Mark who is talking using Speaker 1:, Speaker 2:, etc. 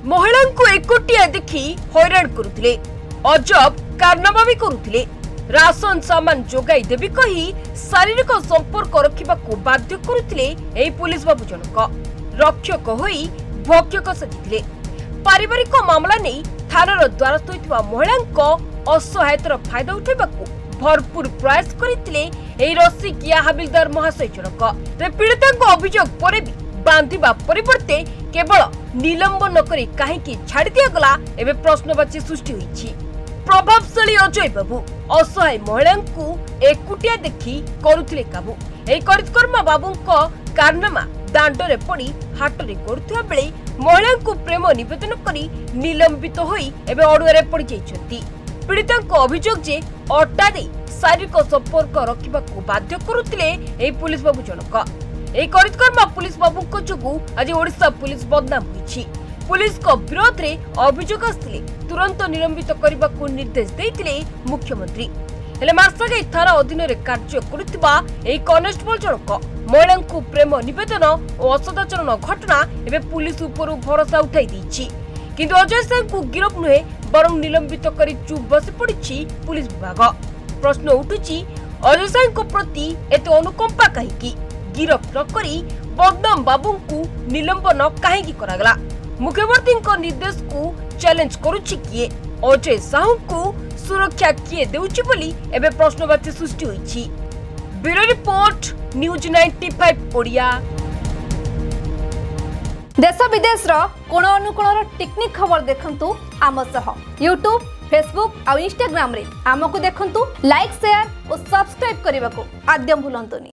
Speaker 1: महिला को एकोटिया देखी हैरान करुथिले, अजब कारनामा भी करुथिले। राशन सामान जोगाई देवी कही शारीरिक संपर्क रखिबाकू बाध्य करुथिले। एही पुलिस बाबू जनक रक्षक होई भक्षक सजिथिले। पारिवारिक मामला नहीं थानार द्वारस्थ होइतिबा महिला असहायतार फायदा उठाइबाकू भरपूर प्रयास करथिले एही रसिकिया हाबिलदार महाशय जनक। पीड़िता अभियोग पर भी बांधिबा परिवर्ते केवल निलंबन करी काहेकि छाड़ी दिया गला एबे प्रश्नवाची सृष्टि होईछि। प्रभावशाली अजय बाबू असहाय महिला को एकुटिया देखी करुथिले काबू। एही करितकर्मा बाबूंको कारनामा दांडरे पड़ी हाटरे करुथिबा बेले महिला को प्रेम निवेदन करी निलंबित होई एबे अडुआरे पड़ी जाइछंती। पीड़ितांको अभियोग जे अट्टा दे शारीरिक संपर्क रखिबाकू बाध्य करुथिले एही पुलिस बाबू जनक। एही करितकर्मा पुलिस बाबूंको जोगु आज ओडिशा पुलिस बदनाम होईछि। पुलिस को विरोध रे अभियोग आसिले तुरंत निलंबित करबाकू निर्देश देइतिले मुख्यमंत्री। हेले मार्सागाई थाना अधीन रे कार्य करुथिबा एही कनेस्टेबल जनक महिला को प्रेम निवेदन और असदाचरण घटना एबे पुलिस उपरु भरोसा उठाई दैछि। किंतु अजय सिंह को गिरफ नुहे बरं निलंबित करी चुप बसी पड़िछि पुलिस विभाग। प्रश्न उठुछि अजय सिंह को प्रति एते अनुकंपा काहेकि गिरफ न करी बदनाम बाबू को निलंबन काहेकि करागला। मुख्यमंत्री निर्देश को चैलेंज करुछि किए, अजय साहू को सुरक्षा किए देउछि बोली एबे प्रश्नवाची सृष्टि होईछि। Bureau report news 95 Odia.
Speaker 2: देश विदेश कोण अनुकोण टेक्निक खबर देखंतु आम सह यूट्यूब, फेसबुक और इंस्टाग्राम रे आमको देखंतु। लाइक, शेयर और सब्सक्राइब करने को आद्यम भूलंतुनी।